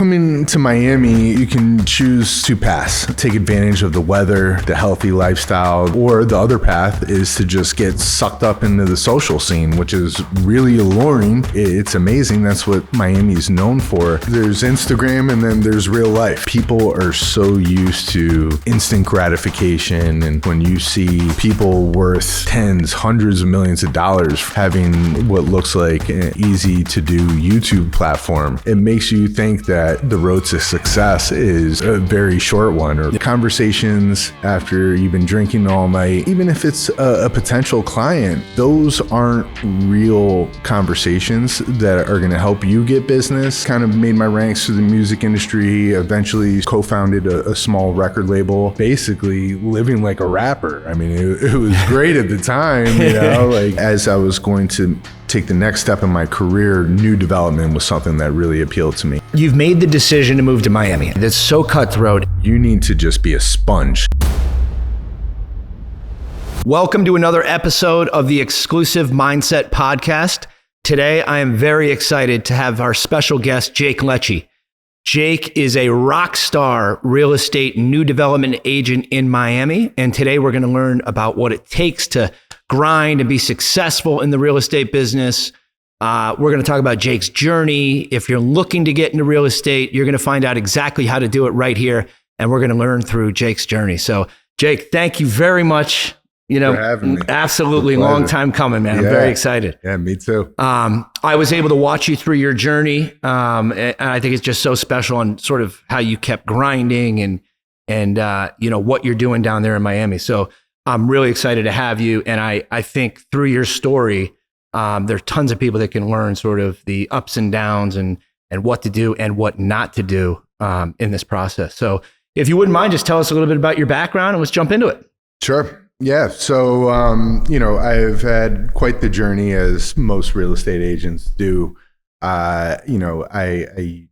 coming to Miami, you can choose two paths. Take advantage of the weather, the healthy lifestyle, or the other path is to just get sucked up into the social scene, which is really alluring. It's amazing. That's what Miami is known for. There's Instagram and then there's real life. People are so used to instant gratification, and when you see people worth tens, hundreds of millions of dollars having what looks like an easy to do YouTube platform, it makes you think that the road to success is a very short one. Or conversations after you've been drinking all night, even if it's a potential client, those aren't real conversations that are going to help you get business. Kind of made my ranks through the music industry, eventually co-founded a small record label, basically living like a rapper. I mean, it was great at the time, you know, like as I was going to take the next step in my career, new development was something that really appealed to me. You've made the decision to move to Miami. That's so cutthroat. You need to just be a sponge. Welcome to another episode of the Exclusive Mindset Podcast. Today, I am very excited to have our special guest, Jake Lecce. Jake is a rockstar real estate new development agent in Miami. And today we're going to learn about what it takes to grind and be successful in the real estate business. We're going to talk about Jake's journey. If you're looking to get into real estate, you're going to find out exactly how to do it right here. And we're going to learn through Jake's journey. So Jake, thank you very much. You know, for having me. Absolutely long time coming, man. I'm very excited. Yeah, me too. I was able to watch you through your journey. And I think it's just so special on sort of how you kept grinding and you know, what you're doing down there in Miami. So I'm really excited to have you. And I think through your story, there are tons of people that can learn sort of the ups and downs and what to do and what not to do in this process. So if you wouldn't mind, just tell us a little bit about your background and let's jump into it. Sure. Yeah. So, you know, I've had quite the journey as most real estate agents do. You know, I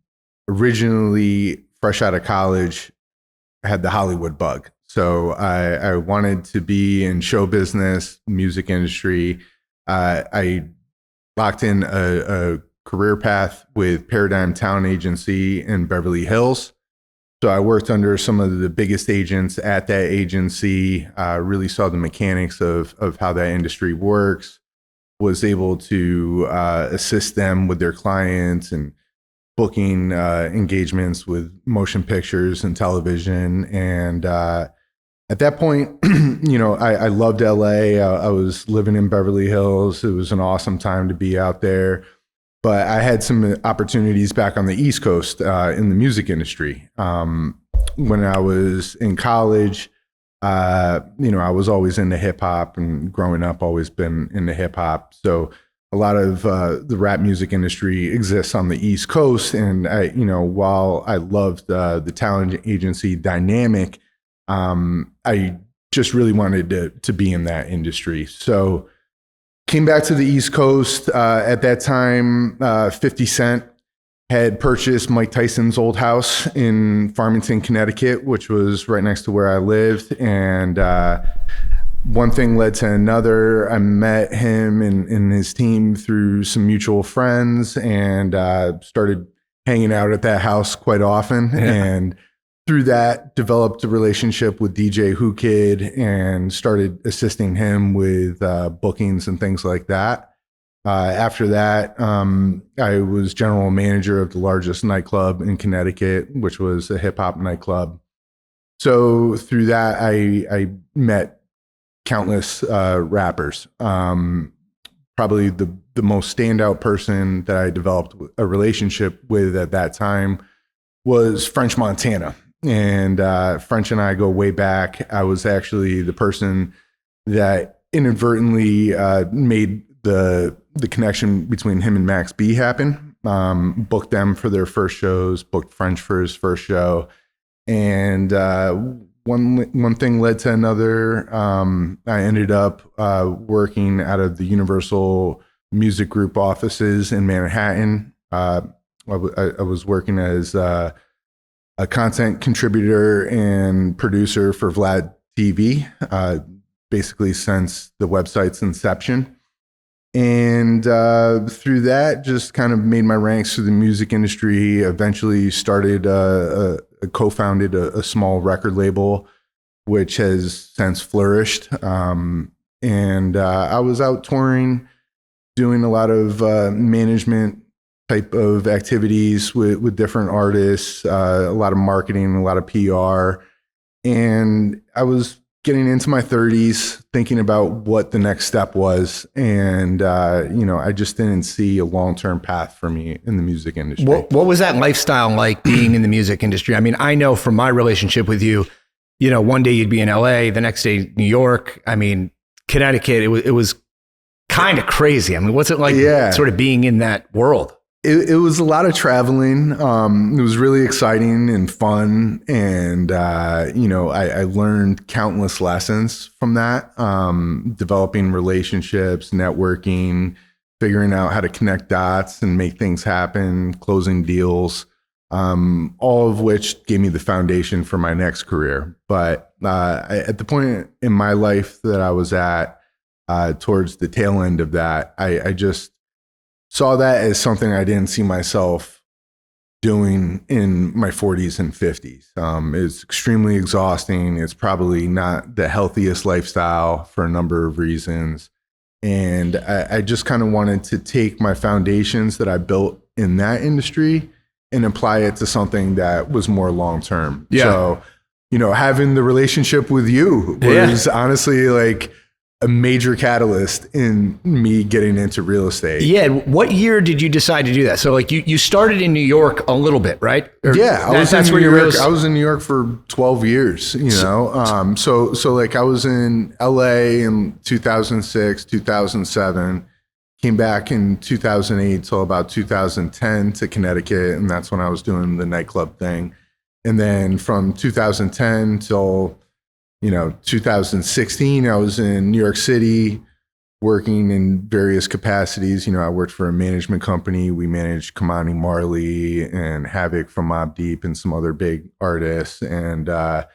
originally, fresh out of college, had the Hollywood bug. So I wanted to be in show business, music industry. I locked in a career path with Paradigm Talent Agency in Beverly Hills. So I worked under some of the biggest agents at that agency, really saw the mechanics of how that industry works, was able to assist them with their clients and booking engagements with motion pictures and television. And at that point, you know, I loved LA. I was living in Beverly Hills. It was an awesome time to be out there. But I had some opportunities back on the East Coast in the music industry. When I was in college, you know, I was always into hip hop, and growing up, always been into hip hop. So a lot of the rap music industry exists on the East Coast. And I, you know, while I loved the talent agency dynamic, I just really wanted to be in that industry. So came back to the East Coast. At that time, 50 Cent had purchased Mike Tyson's old house in Farmington, Connecticut, which was right next to where I lived. And one thing led to another. I met him and his team through some mutual friends and started hanging out at that house quite often. Yeah. And through that, developed a relationship with DJ Who Kid and started assisting him with bookings and things like that. After that, I was general manager of the largest nightclub in Connecticut, which was a hip hop nightclub. So through that, I met countless rappers. Probably the most standout person that I developed a relationship with at that time was French Montana. And French and I go way back. I was actually the person that inadvertently made the connection between him and Max B happen. Booked them for their first shows, booked French for his first show. And one thing led to another. I ended up working out of the Universal Music Group offices in Manhattan. I was working as a content contributor and producer for Vlad TV, basically since the website's inception. And through that, just kind of made my ranks through the music industry. Eventually started, co-founded a small record label, which has since flourished. And I was out touring, doing a lot of management type of activities with different artists, a lot of marketing, a lot of PR. And I was getting into my 30s, thinking about what the next step was. And, I just didn't see a long-term path for me in the music industry. What was that lifestyle like being in the music industry? I mean, I know from my relationship with you, one day you'd be in LA, the next day, New York. I mean, Connecticut, it was kind of crazy. I mean, what's it like sort of being in that world? It was a lot of traveling. It was really exciting and fun. And, I learned countless lessons from that, developing relationships, networking, figuring out how to connect dots and make things happen, closing deals, all of which gave me the foundation for my next career. But at the point in my life that I was at, towards the tail end of that, I just saw that as something I didn't see myself doing in my 40s and 50s. It's extremely exhausting. It's probably not the healthiest lifestyle for a number of reasons. And I just kind of wanted to take my foundations that I built in that industry and apply it to something that was more long-term. Yeah. So, having the relationship with you was honestly like a major catalyst in me getting into real estate. Yeah. What year did you decide to do that? So like you started in New York a little bit, right? I was in New York for 12 years, So like I was in LA in 2006, 2007, came back in 2008 till about 2010 to Connecticut. And that's when I was doing the nightclub thing. And then from 2010 till 2016, I was in New York City working in various capacities. I worked for a management company. We managed Kamani Marley and Havoc from Mobb Deep and some other big artists. And, I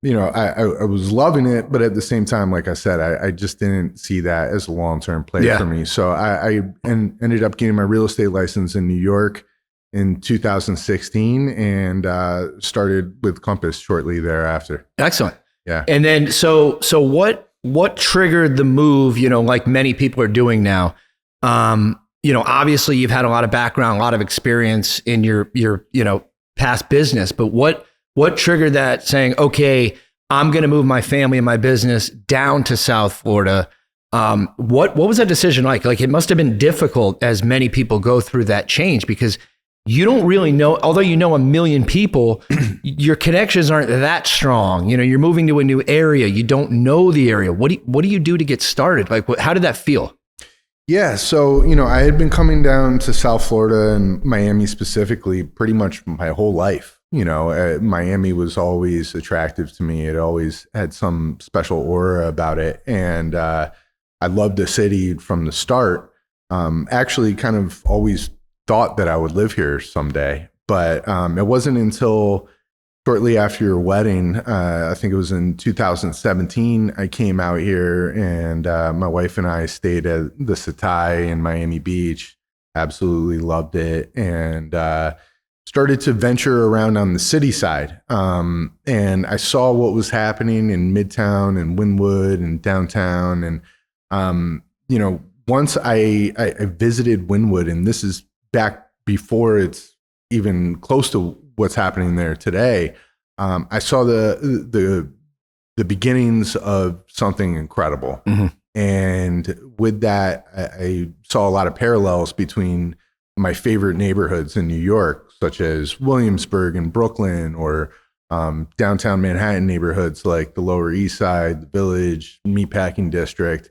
was loving it. But at the same time, like I said, I just didn't see that as a long-term play for me. So I ended up getting my real estate license in New York in 2016 and started with Compass shortly thereafter. Excellent. Yeah. And then, so what triggered the move, like many people are doing now? Obviously you've had a lot of background, a lot of experience in your past business, but what triggered that saying, okay, I'm going to move my family and my business down to South Florida? What was that decision like? Like it must've been difficult as many people go through that change because you don't really know, although you know a million people, your connections aren't that strong. You're moving to a new area. You don't know the area. What do you do to get started? Like, how did that feel? Yeah. So, I had been coming down to South Florida and Miami specifically pretty much my whole life. Miami was always attractive to me. It always had some special aura about it. And I loved the city from the start. Actually kind of always thought that I would live here someday, but it wasn't until shortly after your wedding, I think it was in 2017, I came out here and my wife and I stayed at the Setai in Miami Beach, absolutely loved it, and started to venture around on the city side. And I saw what was happening in Midtown and Wynwood and downtown. And, once I visited Wynwood, and this is back before it's even close to what's happening there today, I saw the beginnings of something incredible. Mm-hmm. And with that, I saw a lot of parallels between my favorite neighborhoods in New York, such as Williamsburg and Brooklyn, or downtown Manhattan neighborhoods like the Lower East Side, the Village, Meatpacking District.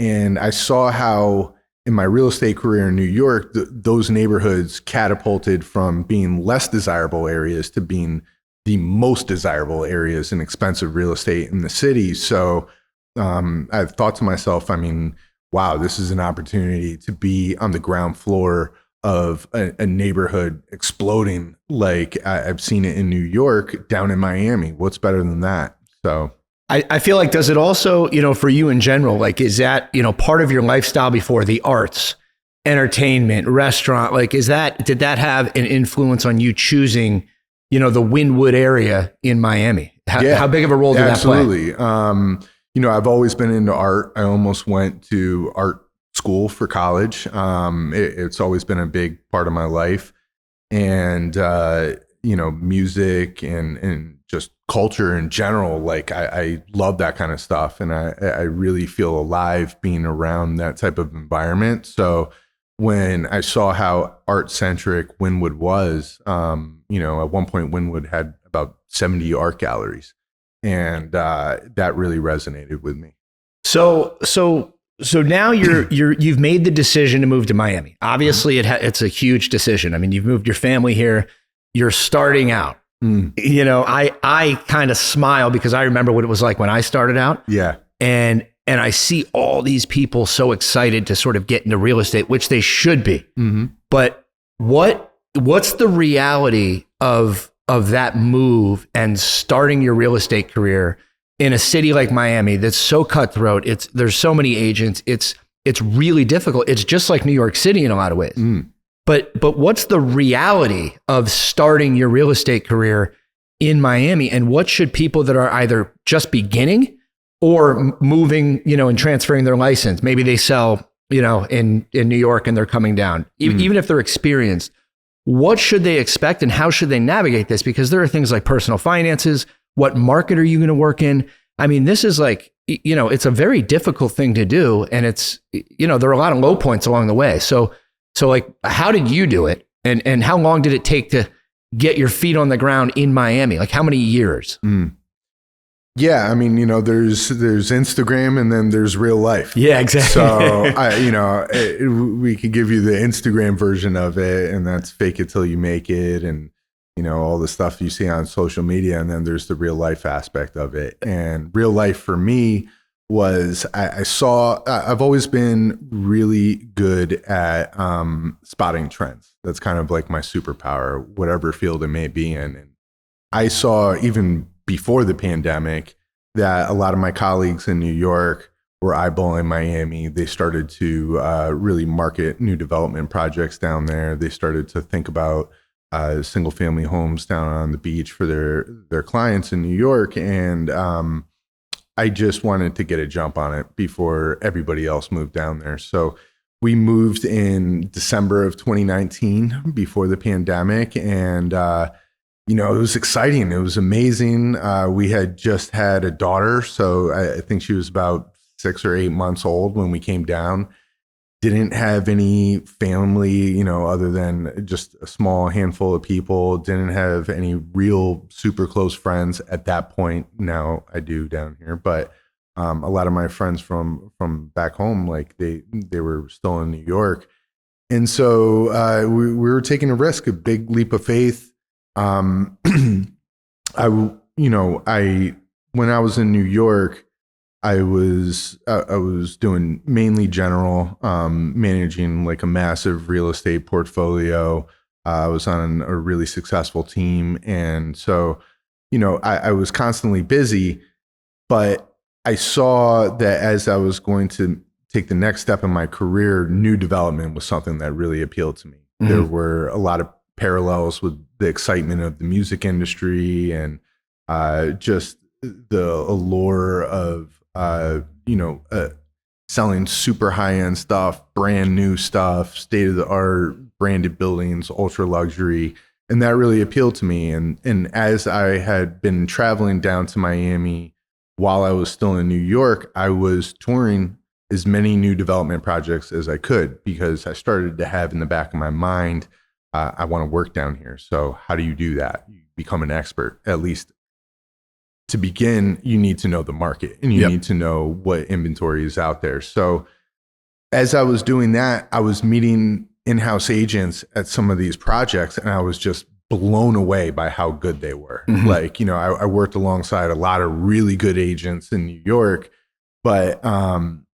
And I saw how in my real estate career in New York, those neighborhoods catapulted from being less desirable areas to being the most desirable areas in expensive real estate in the city. So I thought to myself, wow, this is an opportunity to be on the ground floor of a neighborhood exploding like I've seen it in New York, down in Miami. What's better than that? So I feel like, does it also, for you in general, like, is that, part of your lifestyle before, the arts, entertainment, restaurant, like, did that have an influence on you choosing, the Wynwood area in Miami? How big of a role did that play? Absolutely. I've always been into art. I almost went to art school for college. It's always been a big part of my life. And, music and just culture in general, like I love that kind of stuff. And I really feel alive being around that type of environment. So when I saw how art-centric Wynwood was, at one point Wynwood had about 70 art galleries. And that really resonated with me. So now you've made the decision to move to Miami. Obviously, it's a huge decision. I mean, you've moved your family here. You're starting out. I kind of smile because I remember what it was like when I started out. Yeah. And I see all these people so excited to sort of get into real estate, which they should be. Mm-hmm. But what's the reality of that move and starting your real estate career in a city like Miami that's so cutthroat? There's so many agents. It's really difficult. It's just like New York City in a lot of ways. Mm. But what's the reality of starting your real estate career in Miami? And what should people that are either just beginning or moving, and transferring their license, maybe they sell, in New York and they're coming down, even if they're experienced, what should they expect and how should they navigate this? Because there are things like personal finances. What market are you going to work in? I mean, this is like, it's a very difficult thing to do. And it's, there are a lot of low points along the way. So like, how did you do it? And how long did it take to get your feet on the ground in Miami? Like, how many years? Mm. Yeah, I mean, there's Instagram and then there's real life. Yeah, exactly. So we could give you the Instagram version of it, and that's fake it till you make it, and all the stuff you see on social media, and then there's the real life aspect of it. And real life for me was I've always been really good at spotting trends. That's kind of like my superpower, whatever field it may be in. And I saw even before the pandemic that a lot of my colleagues in New York were eyeballing Miami. They started to really market new development projects down there. They started to think about single family homes down on the beach for their clients in New York. And I just wanted to get a jump on it before everybody else moved down there. So we moved in December of 2019 before the pandemic. And it was exciting. It was amazing. We had just had a daughter. So I think she was about 6 or 8 months old when we came down. Didn't have any family, other than just a small handful of people. Didn't have any real super close friends at that point. Now I do down here. But a lot of my friends from back home, like they were still in New York. And so we were taking a risk, a big leap of faith. When I was in New York, I was doing mainly general, managing like a massive real estate portfolio. I was on a really successful team. And so, I was constantly busy, but I saw that as I was going to take the next step in my career, new development was something that really appealed to me. Mm-hmm. There were a lot of parallels with the excitement of the music industry and just the allure of selling super high-end stuff, brand new stuff, state-of-the-art branded buildings, ultra luxury. And that really appealed to me. And as I had been traveling down to Miami while I was still in New York, I was touring as many new development projects as I could, because I started to have in the back of my mind, I want to work down here. So how do you do that? You become an expert. At least to begin, you need to know the market and you need to know what inventory is out there. So as I was doing that, I was meeting in-house agents at some of these projects, and I was just blown away by how good they were. Mm-hmm. Like, I worked alongside a lot of really good agents in New York, but down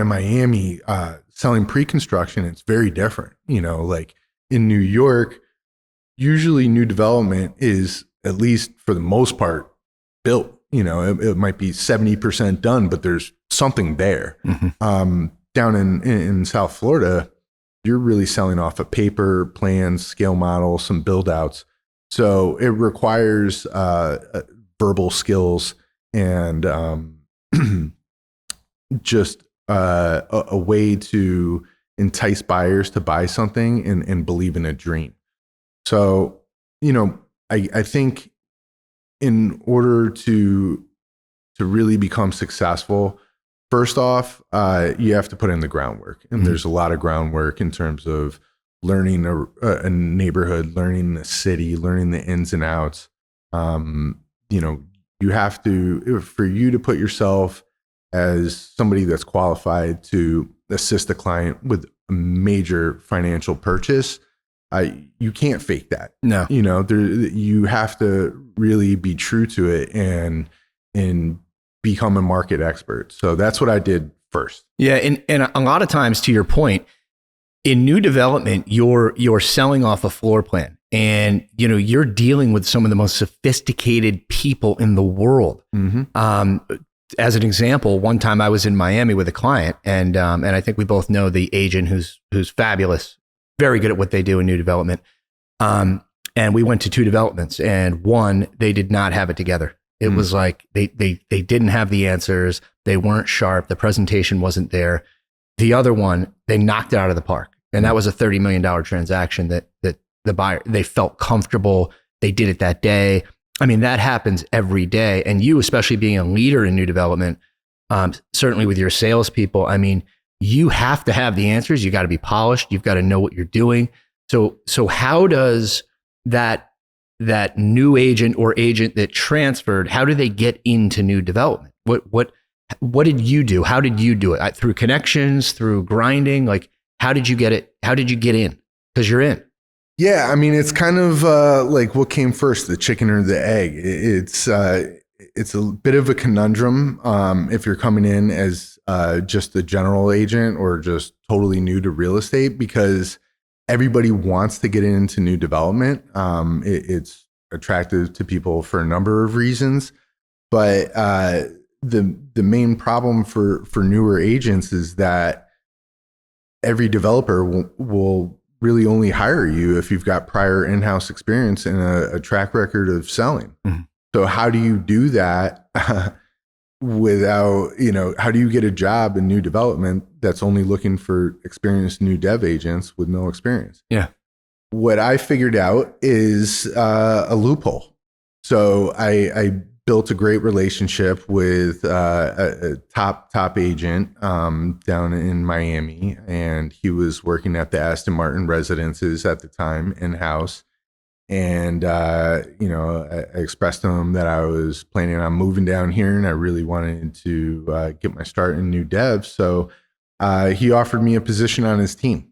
in Miami, selling pre-construction, it's very different. Like in New York, usually new development is, at least for the most part, built. It might be 70% done, but there's something there. Down in South Florida, you're really selling off a paper, plans, scale model, some build outs. So it requires verbal skills and just a way to entice buyers to buy something and believe in a dream. So, I think in order to really become successful, first off, you have to put in the groundwork. And there's a lot of groundwork in terms of learning a neighborhood, learning the city, learning the ins and outs. You have to, for you to put yourself as somebody that's qualified to assist a client with a major financial purchase, you can't fake that. No. You have to really be true to it and become a market expert. So that's what I did first. Yeah, and a lot of times, to your point, in new development, you're selling off a floor plan, and you're dealing with some of the most sophisticated people in the world. As an example, one time I was in Miami with a client, and I think we both know the agent who's fabulous, very good at what they do in new development. And we went to 2 developments, and one, they did not have it together. It was like they didn't have the answers. They weren't sharp. The presentation wasn't there. The other one, they knocked it out of the park. And that was a $30 million transaction that the buyer, they felt comfortable. They did it that day. I mean, that happens every day. And you, especially being a leader in new development, certainly with your salespeople, I mean, you have to have the answers. You got to be polished. You've got to know what you're doing. So how does that new agent or agent that transferred, how do they get into new development? What did you do? How did you do it? Through connections, through grinding? Like, how did you get it? How did you get in? Because you're in. Yeah, I mean, it's kind of like what came first, the chicken or the egg. It's a bit of a conundrum if you're coming in as just a general agent or just totally new to real estate, because everybody wants to get into new development. It's attractive to people for a number of reasons, but the main problem for newer agents is that every developer will really only hire you if you've got prior in-house experience and a track record of selling. So how do you do that without, how do you get a job in new development that's only looking for experienced new dev agents with no experience? Yeah. What I figured out is a loophole. So I built a great relationship with a top agent down in Miami, and he was working at the Aston Martin residences at the time in-house. And, I expressed to him that I was planning on moving down here and I really wanted to get my start in new dev. So he offered me a position on his team.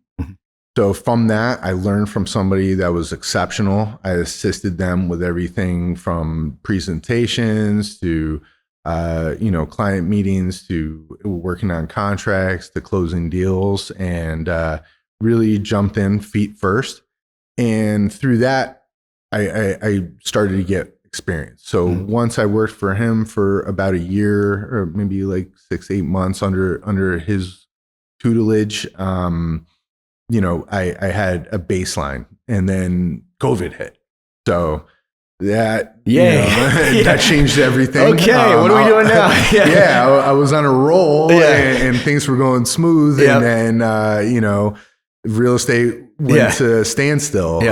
So from that, I learned from somebody that was exceptional. I assisted them with everything from presentations to, client meetings to working on contracts to closing deals, and really jumped in feet first. And through that, I started to get experience. So once I worked for him for about a year or maybe like 6-8 months under his tutelage, I had a baseline, and then COVID hit. So that, that changed everything. Okay. What are we doing now? I was on a roll and things were going smooth. And then, real estate went to a standstill.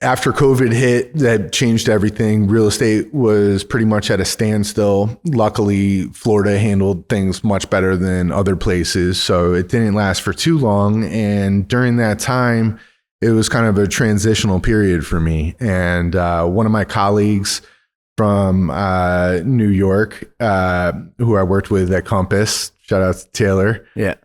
After COVID hit, that changed everything. Real estate was pretty much at a standstill. Luckily, Florida handled things much better than other places, so it didn't last for too long. And during that time, it was kind of a transitional period for me. And one of my colleagues from New York, who I worked with at Compass, shout out to Taylor. Yeah.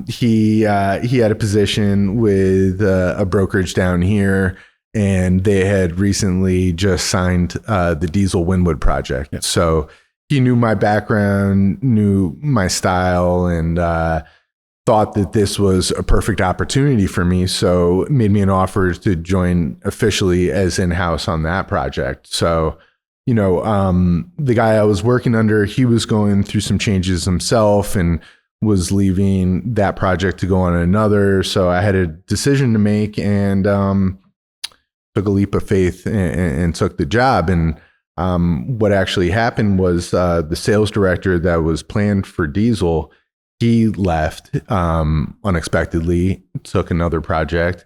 He had a position with a brokerage down here, and they had recently just signed the Diesel Wynwood project. Yep. So he knew my background, knew my style, and thought that this was a perfect opportunity for me. So made me an offer to join officially as in-house on that project. So the guy I was working under, he was going through some changes himself and was leaving that project to go on another. So I had a decision to make, and took a leap of faith and took the job. And what actually happened was the sales director that was planned for Diesel, he left unexpectedly, took another project.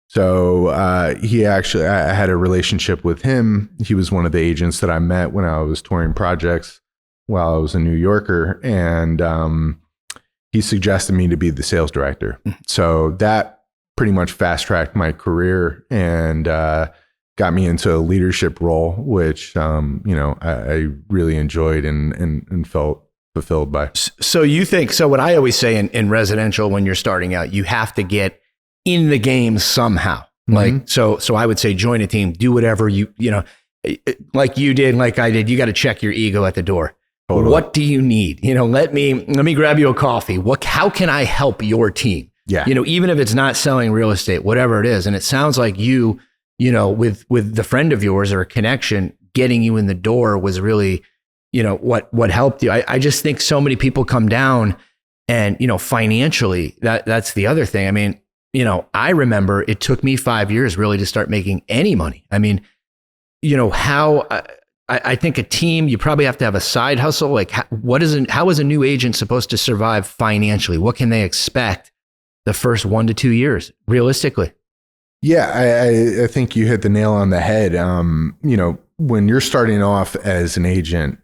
So I had a relationship with him. He was one of the agents that I met when I was touring projects while I was a New Yorker. And he suggested me to be the sales director. So that pretty much fast-tracked my career and got me into a leadership role, which, I really enjoyed and felt fulfilled by. So what I always say in residential, when you're starting out, you have to get in the game somehow. Like, so I would say join a team, do whatever like you did, like I did. You got to check your ego at the door. Totally. What do you need? Let me grab you a coffee. How can I help your team? Yeah. Even if it's not selling real estate, whatever it is. And it sounds like with the friend of yours or a connection, getting you in the door was really, what helped you. I just think so many people come down and, financially, that's the other thing. I mean, I remember it took me 5 years really to start making any money. I mean, I think a team, you probably have to have a side hustle. Like how is a new agent supposed to survive financially? What can they expect the first 1 to 2 years, realistically? Yeah, I think you hit the nail on the head. When you're starting off as an agent,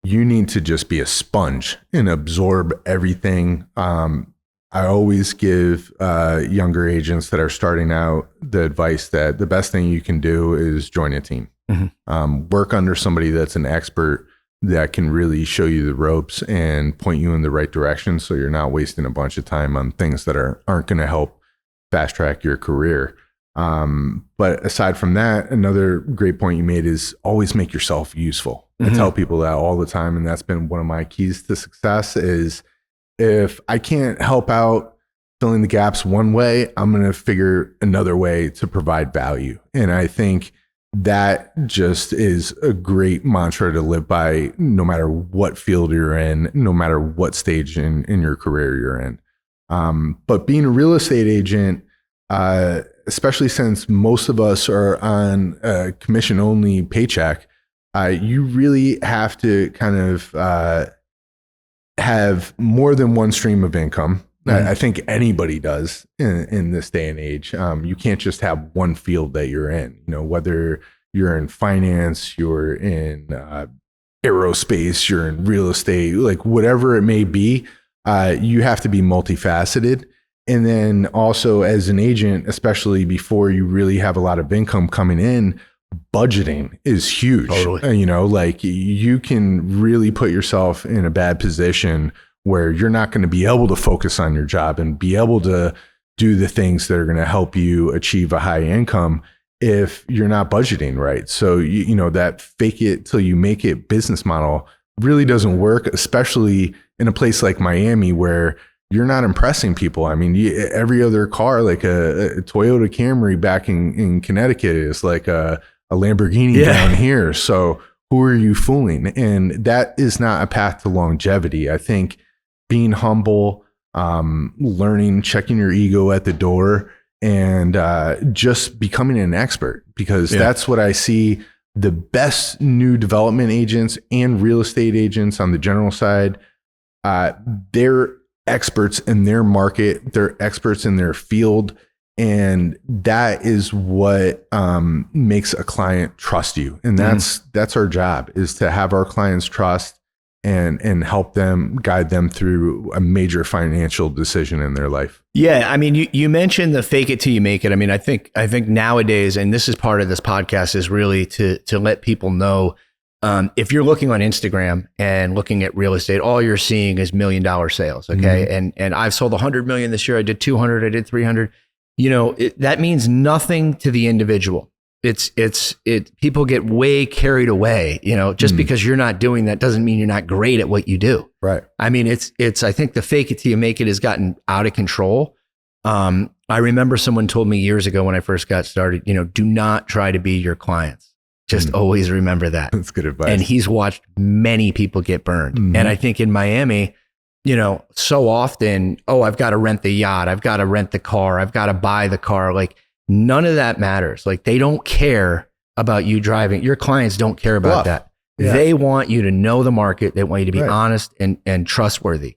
you need to just be a sponge and absorb everything. I always give younger agents that are starting out the advice that the best thing you can do is join a team. Work under somebody that's an expert that can really show you the ropes and point you in the right direction, so you're not wasting a bunch of time on things that aren't going to help fast track your career. But aside from that, another great point you made is always make yourself useful. I tell people that all the time, and that's been one of my keys to success is if I can't help out filling the gaps one way, I'm going to figure another way to provide value. And I think that just is a great mantra to live by, no matter what field you're in, no matter what stage in your career you're in. But being a real estate agent, especially since most of us are on a commission-only paycheck, you really have to kind of have more than one stream of income. I think anybody does in this day and age. You can't just have one field that you're in. Whether you're in finance, you're in aerospace, you're in real estate, like whatever it may be, you have to be multifaceted. And then also as an agent, especially before you really have a lot of income coming in, budgeting is huge. Totally. Like you can really put yourself in a bad position where you're not going to be able to focus on your job and be able to do the things that are going to help you achieve a high income if you're not budgeting right. So, that fake it till you make it business model really doesn't work, especially in a place like Miami where you're not impressing people. I mean, every other car, like a Toyota Camry back in Connecticut, is like a Lamborghini down here. So who are you fooling? And that is not a path to longevity. I think being humble, learning, checking your ego at the door, and just becoming an expert, because that's what I see the best new development agents and real estate agents on the general side. They're experts in their market, they're experts in their field, and that is what makes a client trust you. And that's our job, is to have our clients trust and help them, guide them through a major financial decision in their life. Yeah, I mean, you mentioned the fake it till you make it. I mean, I think nowadays, and this is part of this podcast, is really to let people know, if you're looking on Instagram and looking at real estate, all you're seeing is $1 million sales. Okay. And I've sold 100 million this year. I did 200, I did 300, that means nothing to the individual. People get way carried away, just because you're not doing that doesn't mean you're not great at what you do. Right. I mean, I think the fake it till you make it has gotten out of control. I remember someone told me years ago when I first got started, do not try to be your clients. Just always remember that. That's good advice. And he's watched many people get burned. And I think in Miami, so often, I've got to rent the yacht. I've got to rent the car. I've got to buy the car. Like none of that matters. Like they don't care about you driving. Your clients don't care about that. Yeah. They want you to know the market. They want you to be honest and trustworthy.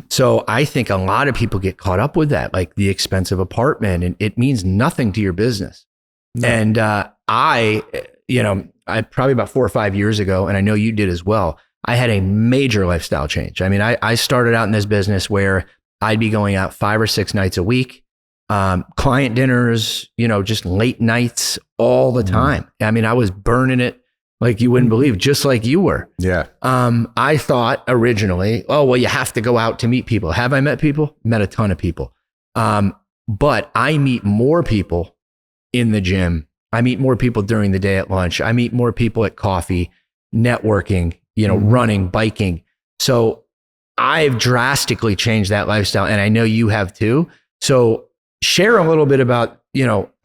So I think a lot of people get caught up with that, like the expensive apartment, and it means nothing to your business. No. And I probably about 4 or 5 years ago, and I know you did as well, I had a major lifestyle change. I mean, I started out in this business where I'd be going out 5 or 6 nights a week, client dinners, just late nights all the time. I mean, I was burning it like you wouldn't believe, just like you were. Yeah. I thought originally, you have to go out to meet people. Have I met people? Met a ton of people. But I meet more people in the gym. I meet more people during the day at lunch. I meet more people at coffee, networking, running, biking. So I've drastically changed that lifestyle, and I know you have too. So share a little bit about,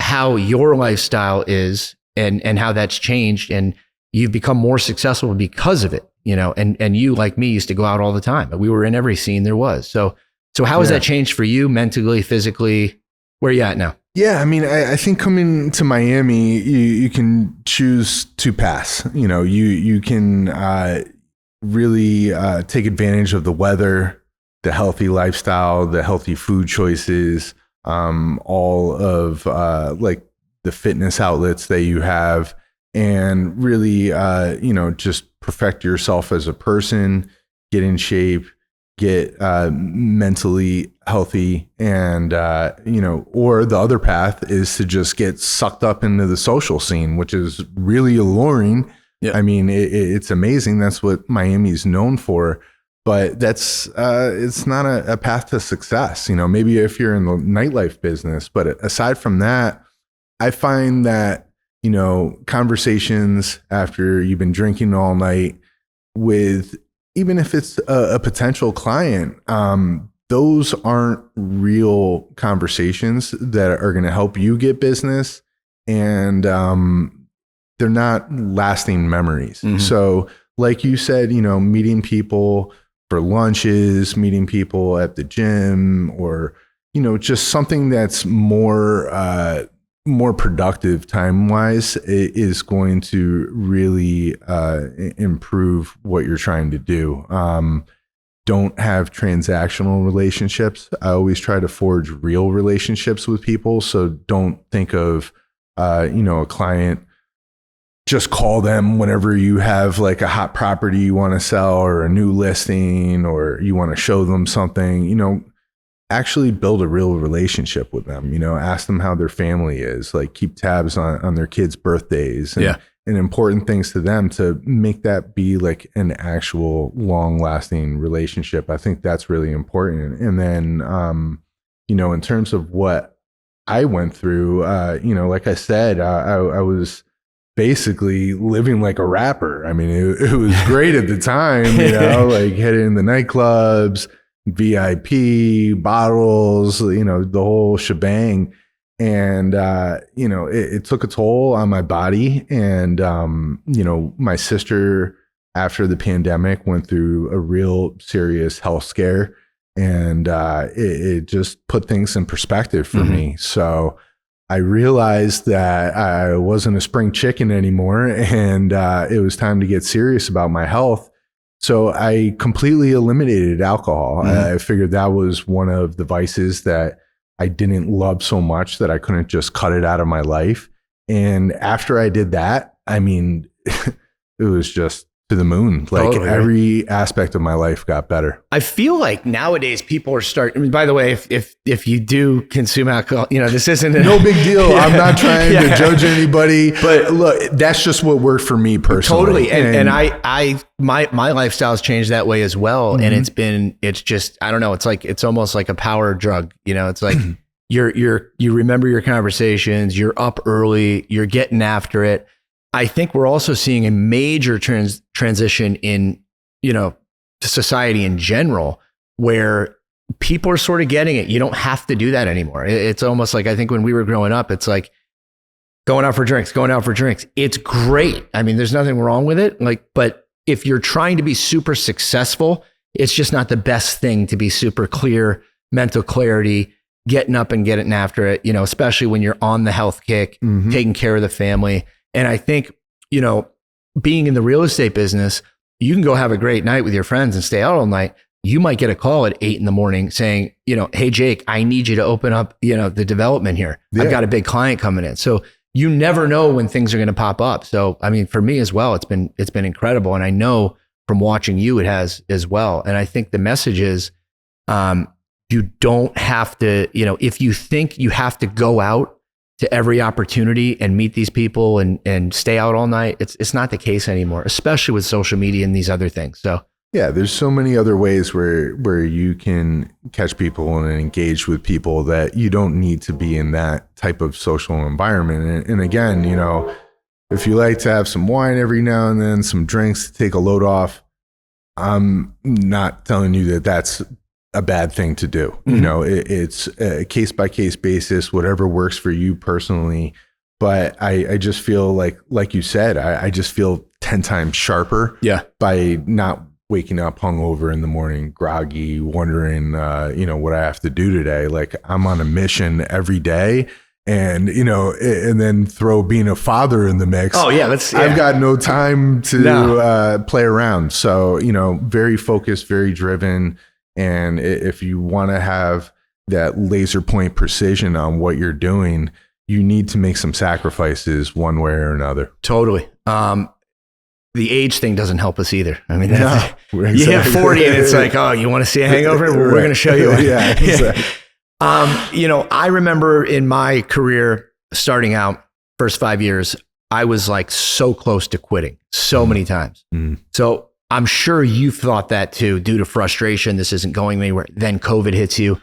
how your lifestyle is and how that's changed, and you've become more successful because of it, and you, like me, used to go out all the time. We were in every scene there was. So how has that changed for you mentally, physically? Where are you at now? Yeah, I mean, I think coming to Miami, you can choose to pass. You can really take advantage of the weather, the healthy lifestyle, the healthy food choices, all of like the fitness outlets that you have, and really, just perfect yourself as a person, get in shape, get mentally healthy, and or the other path is to just get sucked up into the social scene, which is really alluring. Yep. I mean, it's amazing. That's what Miami's known for, but that's it's not a path to success. Maybe if you're in the nightlife business, but aside from that, I find that conversations after you've been drinking all night with, even if it's a potential client, those aren't real conversations that are going to help you get business, and they're not lasting memories. So like you said, meeting people for lunches, meeting people at the gym, or, just something that's more productive time-wise is going to really improve what you're trying to do. Don't have transactional relationships. I always try to forge real relationships with people. So don't think of, a client, just call them whenever you have like a hot property you want to sell, or a new listing, or you want to show them something. Actually build a real relationship with them, ask them how their family is, like keep tabs on their kids' birthdays and important things to them, to make that be like an actual long lasting relationship. I think that's really important. And then, in terms of what I went through, like I said, I was basically living like a rapper. I mean, it was great at the time, like hitting the nightclubs, VIP, bottles, the whole shebang. And, it took a toll on my body. And, my sister, after the pandemic, went through a real serious health scare, and it just put things in perspective for me. So I realized that I wasn't a spring chicken anymore, and it was time to get serious about my health. So I completely eliminated alcohol. I figured that was one of the vices that I didn't love so much that I couldn't just cut it out of my life. And after I did that, I mean, it was just to the moon. Like every aspect of my life got better. I feel like nowadays people are starting. I mean, by the way, if you do consume alcohol, this isn't no big deal. I'm not trying to judge anybody, but look, that's just what worked for me personally. Totally. And my lifestyle has changed that way as well. And it's just, I don't know. It's almost like a power drug. It's like you remember your conversations, you're up early, you're getting after it. I think we're also seeing a major transition in, society in general, where people are sort of getting it. You don't have to do that anymore. It's almost like, I think when we were growing up, it's like going out for drinks. It's great. I mean, there's nothing wrong with it. But if you're trying to be super successful, it's just not the best thing to be super clear, mental clarity, getting up and getting after it, especially when you're on the health kick, taking care of the family. And I think, being in the real estate business, you can go have a great night with your friends and stay out all night. You might get a call at 8 a.m. saying, hey, Jake, I need you to open up, the development here. Yeah. I've got a big client coming in. So you never know when things are going to pop up. So, I mean, for me as well, it's been incredible. And I know from watching you, it has as well. And I think the message is, you don't have to, if you think you have to go out to every opportunity and meet these people and stay out all night, it's not the case anymore, especially with social media and these other things. So yeah, there's so many other ways where you can catch people and engage with people that you don't need to be in that type of social environment. And again, if you like to have some wine every now and then, some drinks to take a load off, I'm not telling you that that's a bad thing to do. It's a case by case basis, whatever works for you personally. But I just feel like you said, I just feel 10 times sharper by not waking up hungover in the morning, groggy, wondering, what I have to do today. Like I'm on a mission every day. And, and then throw being a father in the mix. Oh yeah. I've got no time to play around. So, very focused, very driven. And if you want to have that laser point precision on what you're doing, you need to make some sacrifices one way or another. Totally. The age thing doesn't help us either. I mean, you hit 40 and it's like, oh, you want to see a hangover? We're going to show you. Yeah, exactly. I remember in my career starting out, first 5 years, I was like so close to quitting so many times. So I'm sure you've thought that too, due to frustration. This isn't going anywhere. Then COVID hits you.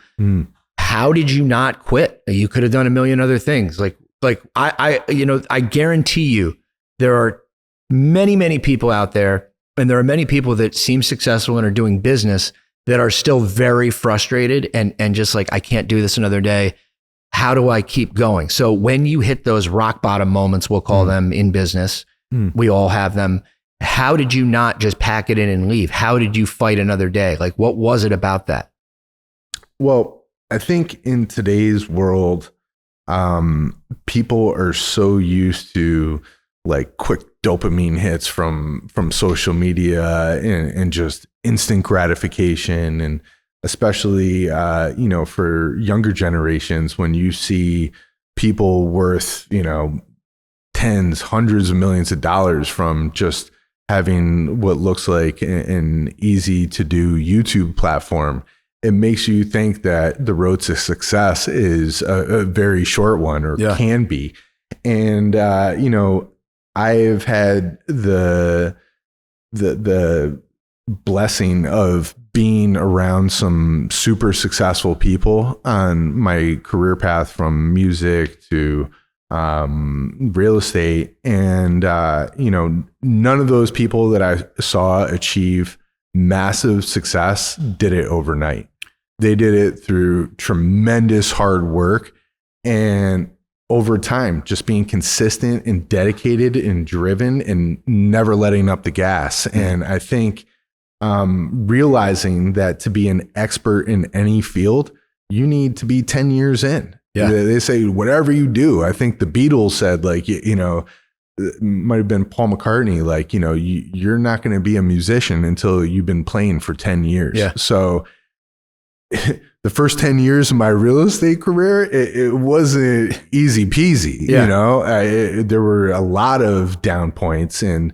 How did you not quit? You could have done a million other things. I guarantee you there are many, many people out there, and there are many people that seem successful and are doing business that are still very frustrated and just like, I can't do this another day. How do I keep going? So when you hit those rock bottom moments, we'll call them in business, we all have them. How did you not just pack it in and leave? How did you fight another day? Like, what was it about that? Well, I think in today's world, people are so used to like quick dopamine hits from social media and just instant gratification. And especially, for younger generations, when you see people worth, tens, hundreds of millions of dollars from just having what looks like an easy to do YouTube platform, it makes you think that the road to success is a very short one or can be. And, I've had the blessing of being around some super successful people on my career path, from music to real estate. And, none of those people that I saw achieve massive success did it overnight. They did it through tremendous hard work and over time, just being consistent and dedicated and driven and never letting up the gas. And I think realizing that to be an expert in any field, you need to be 10 years in. Yeah. They say, whatever you do, I think the Beatles said, like, it might have been Paul McCartney, like, you're not going to be a musician until you've been playing for 10 years. Yeah. So the first 10 years of my real estate career, it wasn't easy peasy. There were a lot of down points. And,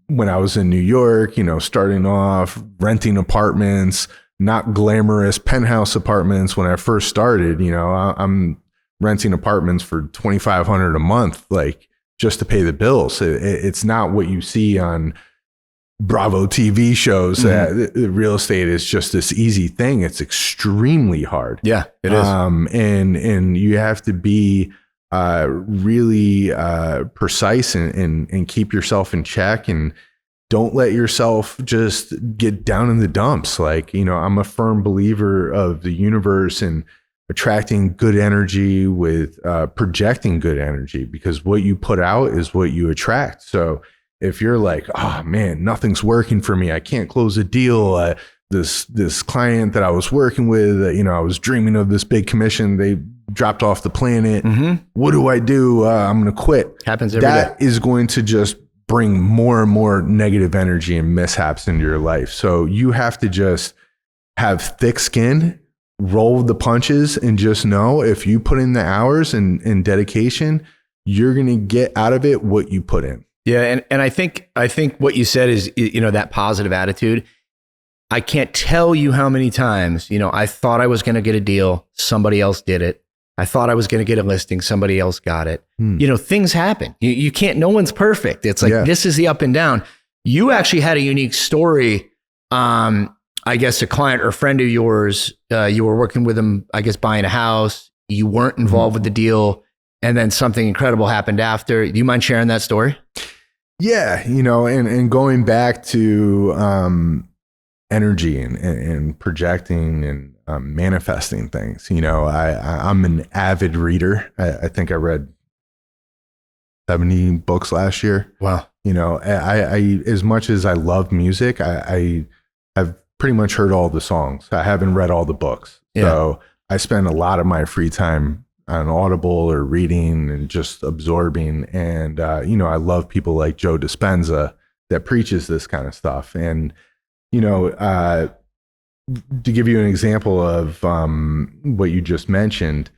when I was in New York, starting off renting apartments, not glamorous penthouse apartments. When I first started, I'm renting apartments for $2,500 a month, like just to pay the bills. It's not what you see on Bravo TV shows that real estate is just this easy thing. It's extremely hard. Yeah, it is. And you have to be really precise and keep yourself in check, and don't let yourself just get down in the dumps. Like, I'm a firm believer of the universe, and attracting good energy with projecting good energy, because what you put out is what you attract. So if you're like, oh man, nothing's working for me, I can't close a deal. This client that I was working with, I was dreaming of this big commission. They dropped off the planet. What do I do? I'm going to quit. Happens every day. That is going to just bring more and more negative energy and mishaps into your life. So you have to just have thick skin, roll the punches, and just know if you put in the hours and dedication, you're going to get out of it what you put in. Yeah. And I think what you said is, that positive attitude. I can't tell you how many times, I thought I was going to get a deal. Somebody else did it. I thought I was going to get a listing. Somebody else got it. Things happen. You can't, no one's perfect. It's like, this is the up and down. You actually had a unique story. I guess a client or a friend of yours, you were working with them, I guess, buying a house. You weren't involved with the deal. And then something incredible happened after. Do you mind sharing that story? Yeah. And going back to, energy and projecting and manifesting things. I'm an avid reader. I think I read 70 books last year. Wow. I as much as I love music, I have pretty much heard all the songs. I haven't read all the books. Yeah. So I spend a lot of my free time on Audible or reading and just absorbing. And, I love people like Joe Dispenza that preaches this kind of stuff. And, to give you an example of what you just mentioned,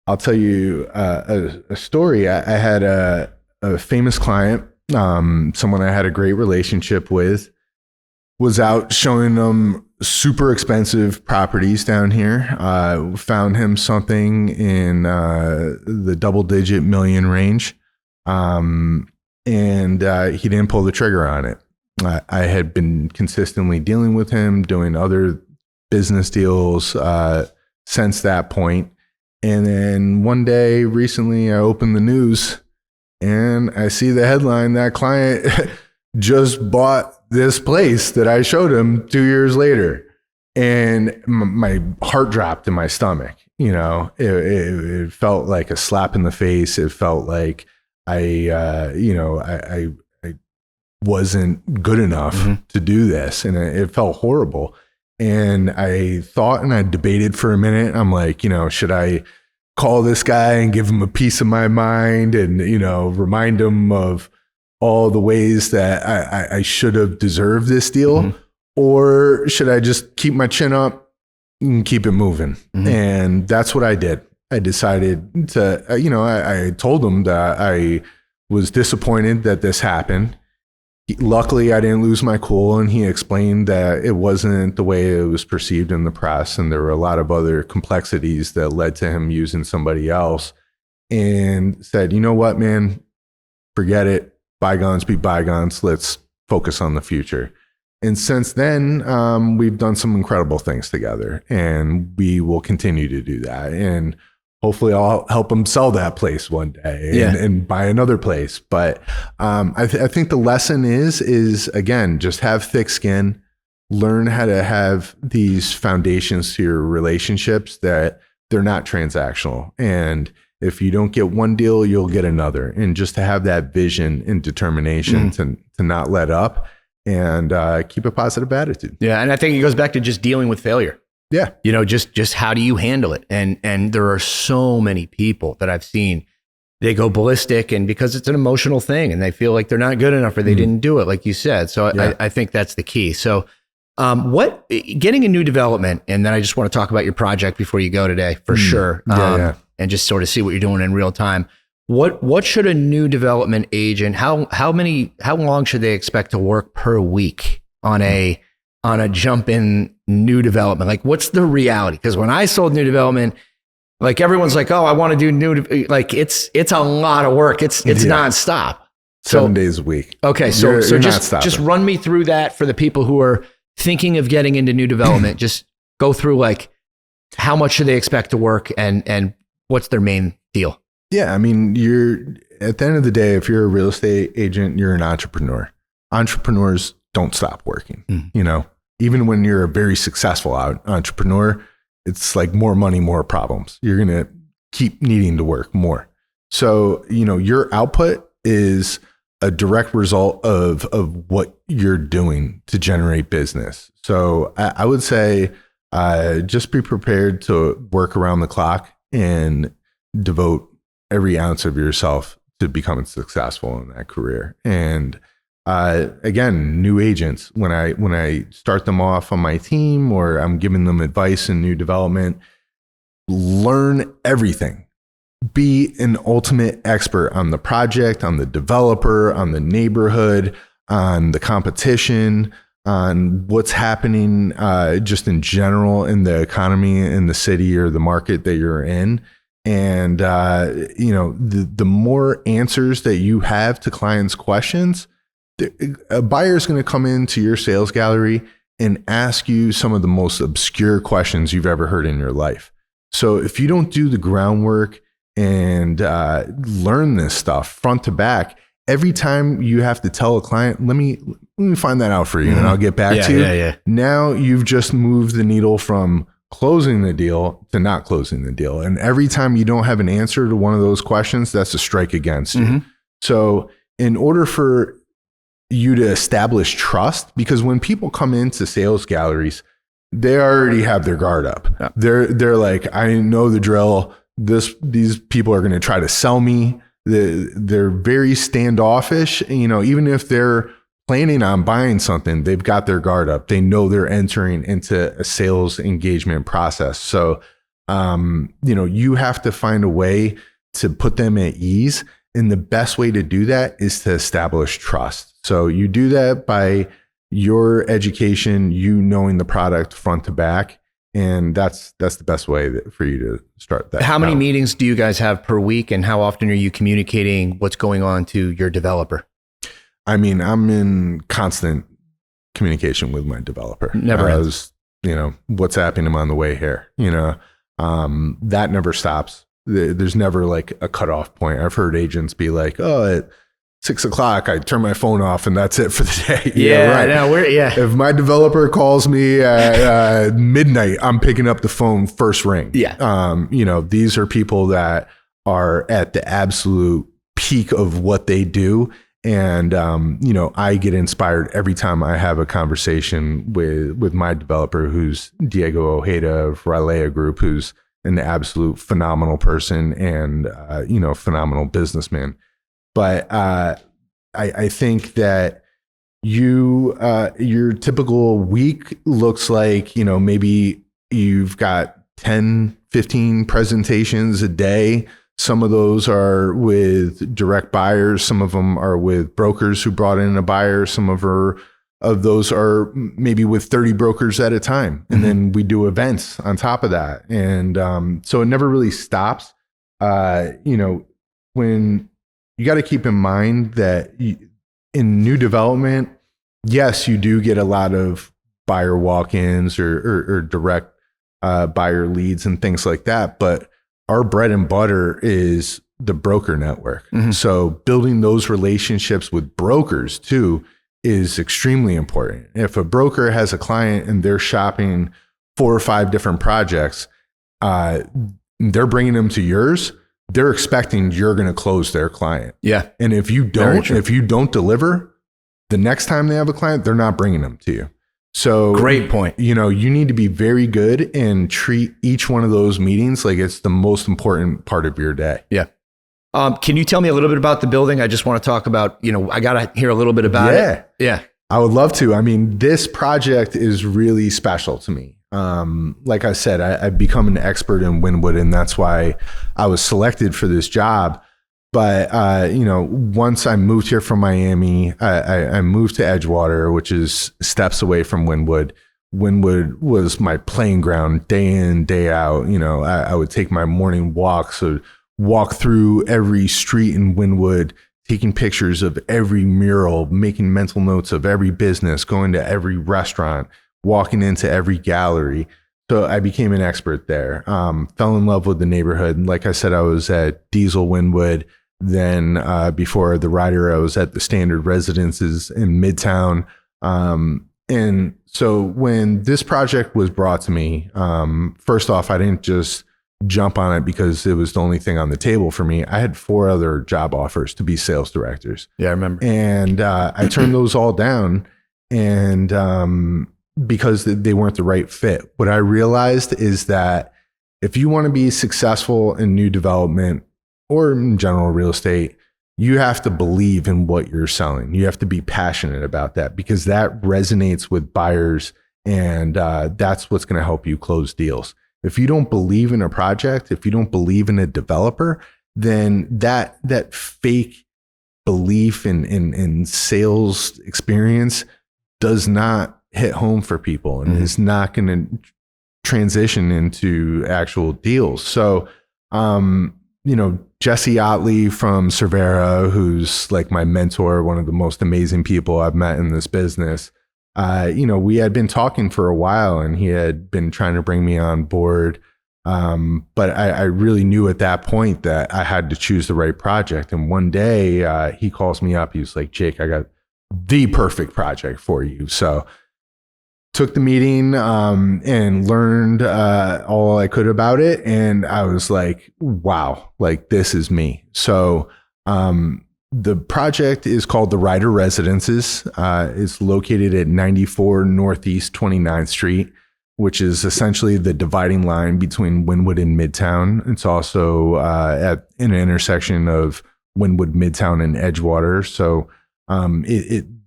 I'll tell you a story. I had a famous client, someone I had a great relationship with, was out showing them super expensive properties down here. Found him something in the double-digit million range, and he didn't pull the trigger on it. I had been consistently dealing with him, doing other business deals since that point. And then one day recently, I opened the news and I see the headline that client just bought this place that I showed him 2 years later. And my heart dropped in my stomach. It felt like a slap in the face. It felt like I wasn't good enough to do this. And it felt horrible. And I thought, and I debated for a minute. I'm like, should I call this guy and give him a piece of my mind and, remind him of all the ways that I should have deserved this deal? Or should I just keep my chin up and keep it moving? And that's what I did. I decided to, I told him that I was disappointed that this happened. Luckily, I didn't lose my cool, and he explained that it wasn't the way it was perceived in the press, and there were a lot of other complexities that led to him using somebody else, and said, you know what, man, forget it. Bygones be bygones. Let's focus on the future. And since then, we've done some incredible things together, and we will continue to do that. And hopefully I'll help him sell that place one day and buy another place. But I think the lesson is again, just have thick skin, learn how to have these foundations to your relationships that they're not transactional. And if you don't get one deal, you'll get another. And just to have that vision and determination to not let up and keep a positive attitude. Yeah. And I think it goes back to just dealing with failure. Yeah. Just how do you handle it? And there are so many people that I've seen, they go ballistic, and because it's an emotional thing and they feel like they're not good enough or they didn't do it, like you said. So I think that's the key. So getting a new development, and then I just want to talk about your project before you go today for sure. And just sort of see what you're doing in real time. What should a new development agent, how long should they expect to work per week on a jump in new development? Like, what's the reality? Because when I sold new development, like everyone's like, oh, I want to do new, like it's a lot of work. It's nonstop. 7 days a week. Okay. So just run me through that for the people who are thinking of getting into new development. Just go through like, how much should they expect to work and what's their main deal? Yeah. I mean, at the end of the day, if you're a real estate agent, you're an entrepreneur. Entrepreneurs don't stop working. Even when you're a very successful entrepreneur, it's like more money, more problems. You're going to keep needing to work more. So, your output is a direct result of what you're doing to generate business. So I would say just be prepared to work around the clock and devote every ounce of yourself to becoming successful in that career. And again, new agents, when I start them off on my team or I'm giving them advice in new development, learn everything. Be an ultimate expert on the project, on the developer, on the neighborhood, on the competition, on what's happening just in general in the economy in the city or the market that you're in. And, the more answers that you have to clients' questions, a buyer is going to come into your sales gallery and ask you some of the most obscure questions you've ever heard in your life. So if you don't do the groundwork and learn this stuff front to back, every time you have to tell a client, let me find that out for you and I'll get back to you. Yeah. Now you've just moved the needle from closing the deal to not closing the deal. And every time you don't have an answer to one of those questions, that's a strike against you. So in order for you to establish trust, because when people come into sales galleries, they already have their guard up. Yeah. They're like, I know the drill. These people are going to try to sell me. They're very standoffish. Even if they're planning on buying something, they've got their guard up. They know they're entering into a sales engagement process. So, you have to find a way to put them at ease. And the best way to do that is to establish trust. So you do that by your education, knowing the product front to back. And that's the best way for you to start that. How many meetings do you guys have per week, and how often are you communicating what's going on to your developer? I mean, I'm in constant communication with my developer. Never ends. WhatsApping him on the way here. That never stops. There's never like a cutoff point. I've heard agents be like, "Oh, at 6 o'clock, I turn my phone off and that's it for the day." Yeah, right. If my developer calls me at midnight, I'm picking up the phone first ring. Yeah. These are people that are at the absolute peak of what they do. And, I get inspired every time I have a conversation with my developer, who's Diego Ojeda of Ralea Group, who's an absolute phenomenal person and, phenomenal businessman. But I think that your typical week looks like, maybe you've got 10, 15 presentations a day. Some of those are with direct buyers. Some of them are with brokers who brought in a buyer. Some of those are maybe with 30 brokers at a time. And then we do events on top of that. And so it never really stops. When you got to keep in mind that in new development, yes, you do get a lot of buyer walk-ins or direct buyer leads and things like that. But our bread and butter is the broker network. So building those relationships with brokers too is extremely important. If a broker has a client and they're shopping 4 or 5 different projects, they're bringing them to yours. They're expecting you're going to close their client. Yeah. And if you don't deliver, the next time they have a client, they're not bringing them to you. So great point. You need to be very good and treat each one of those meetings like it's the most important part of your day. Yeah. Can you tell me a little bit about the building? I just want to talk about, I got to hear a little bit about it. Yeah. I would love to. I mean, this project is really special to me. Like I said, I've become an expert in Wynwood, and that's why I was selected for this job. But, once I moved here from Miami, I moved to Edgewater, which is steps away from Wynwood. Wynwood was my playing ground day in, day out. I would take my morning walks, so walk through every street in Wynwood, taking pictures of every mural, making mental notes of every business, going to every restaurant, walking into every gallery. So I became an expert there. Fell in love with the neighborhood. Like I said, I was at Diesel Wynwood. Then before the Ryder, I was at the Standard Residences in Midtown. And so when this project was brought to me, first off, I didn't just jump on it because it was the only thing on the table for me. I had 4 other job offers to be sales directors. Yeah, I remember. And I turned those all down, and because they weren't the right fit. What I realized is that if you want to be successful in new development or in general real estate, you have to believe in what you're selling. You have to be passionate about that, because that resonates with buyers, and that's what's going to help you close deals. If you don't believe in a project, if you don't believe in a developer, then that fake belief in sales experience does not hit home for people, and is not going to transition into actual deals. So, Jesse Otley from Cervera, who's like my mentor, one of the most amazing people I've met in this business. We had been talking for a while, and he had been trying to bring me on board. But I really knew at that point that I had to choose the right project. And one day he calls me up. He was like, Jake, I got the perfect project for you. So took the meeting and learned all I could about it. And I was like, wow, like this is me. So the project is called the Ryder Residences. It's located at 94 Northeast 29th Street, which is essentially the dividing line between Wynwood and Midtown. It's also at an intersection of Wynwood, Midtown, and Edgewater. So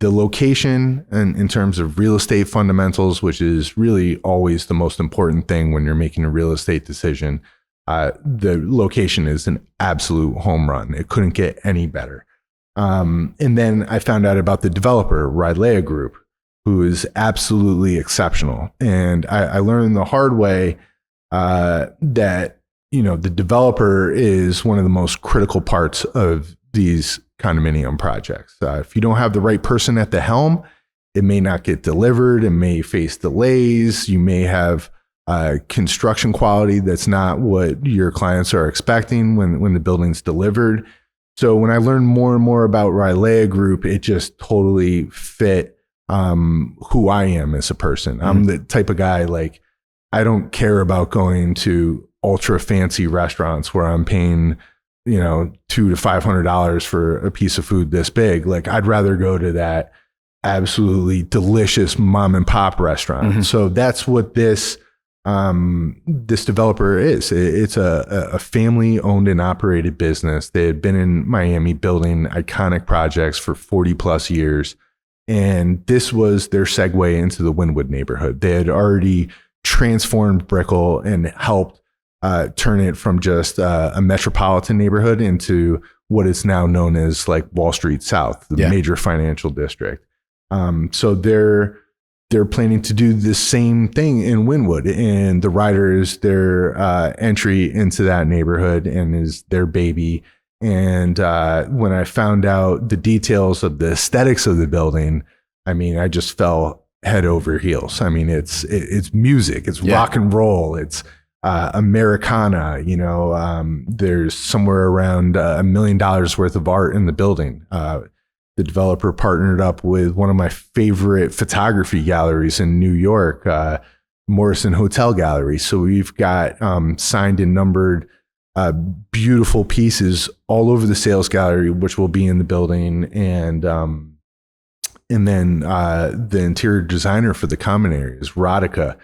the location, and in terms of real estate fundamentals, which is really always the most important thing when you're making a real estate decision, the location is an absolute home run. It couldn't get any better. And then I found out about the developer, Rylea Group, who is absolutely exceptional. And I learned the hard way that the developer is one of the most critical parts of these condominium projects. If you don't have the right person at the helm, it may not get delivered. It may face delays. You may have construction quality that's not what your clients are expecting when the building's delivered. So when I learned more and more about Rylea Group, it just totally fit who I am as a person. I'm the type of guy, like, I don't care about going to ultra fancy restaurants where I'm paying $200 to $500 for a piece of food this big. Like, I'd rather go to that absolutely delicious mom and pop restaurant. So that's what this developer is. It's a family owned and operated business. They had been in Miami building iconic projects for 40 plus years. And this was their segue into the Wynwood neighborhood. They had already transformed Brickell and helped turn it from just a metropolitan neighborhood into what is now known as like Wall Street South, the major financial district. So they're planning to do the same thing in Wynwood, and the Ryder is their entry into that neighborhood and is their baby. And when I found out the details of the aesthetics of the building, I mean, I just fell head over heels. I mean, it's music, it's rock and roll, it's Americana. There's somewhere around $1 million worth of art in the building. The developer partnered up with one of my favorite photography galleries in New York, Morrison Hotel Gallery. So we've got signed and numbered beautiful pieces all over the sales gallery, which will be in the building. And then the interior designer for the common areas, Rodica,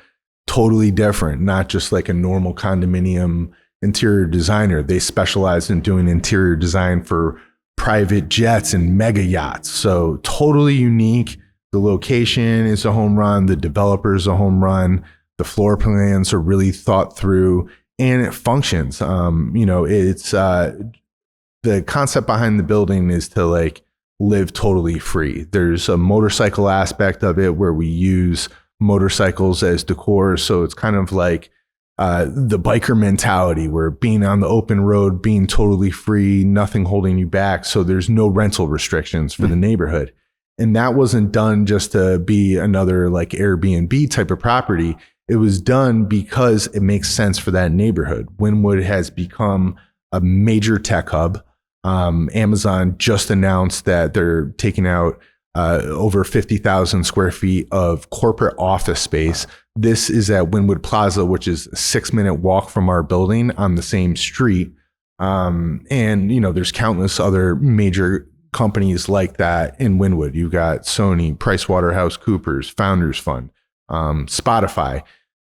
totally different, not just like a normal condominium interior designer. They specialize in doing interior design for private jets and mega yachts. So totally unique. The location is a home run. The developer is a home run. The floor plans are really thought through, and it functions. It's the concept behind the building is to like live totally free. There's a motorcycle aspect of it where we use motorcycles as decor. So it's kind of like the biker mentality, where being on the open road, being totally free, nothing holding you back. So there's no rental restrictions for the neighborhood. And that wasn't done just to be another like Airbnb type of property. It was done because it makes sense for that neighborhood. Wynwood has become a major tech hub. Amazon just announced that they're taking out over 50,000 square feet of corporate office space. This is at Wynwood Plaza, which is a 6-minute walk from our building on the same street. And, there's countless other major companies like that in Wynwood. You've got Sony, PricewaterhouseCoopers, Founders Fund, Spotify.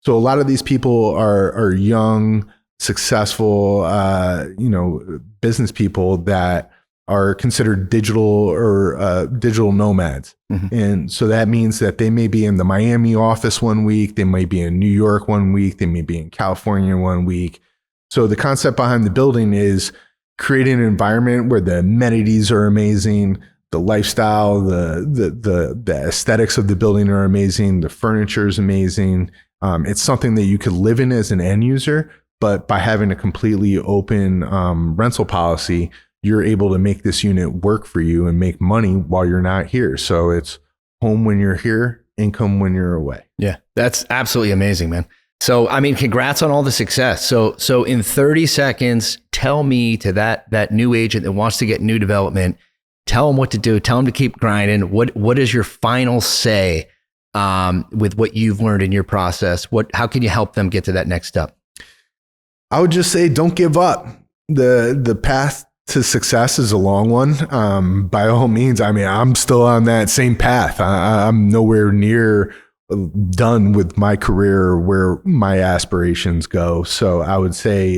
So a lot of these people are young, successful, business people that are considered digital or digital nomads. Mm-hmm. And so that means that they may be in the Miami office one week, they might be in New York one week, they may be in California one week. So the concept behind the building is creating an environment where the amenities are amazing, the lifestyle, the aesthetics of the building are amazing, the furniture is amazing. It's something that you could live in as an end user, but by having a completely open rental policy, you're able to make this unit work for you and make money while you're not here. So it's home when you're here, income when you're away. Yeah, that's absolutely amazing, man. So, congrats on all the success. So in 30 seconds, tell me to that new agent that wants to get new development, tell them what to do, tell them to keep grinding. What is your final say with what you've learned in your process? How can you help them get to that next step? I would just say, don't give up. The path to success is a long one. By all means, I'm still on that same path. I'm nowhere near done with my career or where my aspirations go. So I would say,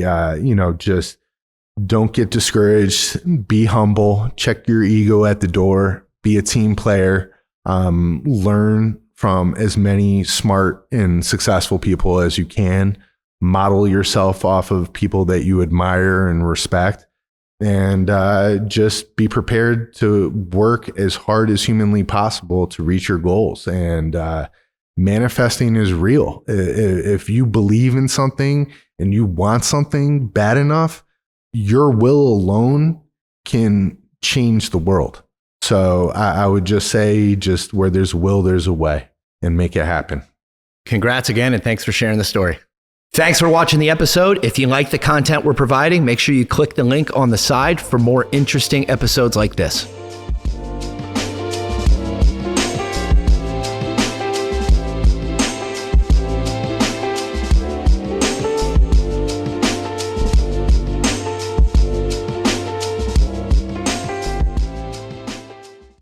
just don't get discouraged, be humble, check your ego at the door, be a team player, learn from as many smart and successful people as you can, model yourself off of people that you admire and respect, and just be prepared to work as hard as humanly possible to reach your goals. And manifesting is real. If you believe in something and you want something bad enough, your will alone can change the world. So I would just say, just where there's will, there's a way, and make it happen. Congrats again, and thanks for sharing the story. Thanks for watching the episode. If you like the content we're providing, make sure you click the link on the side for more interesting episodes like this.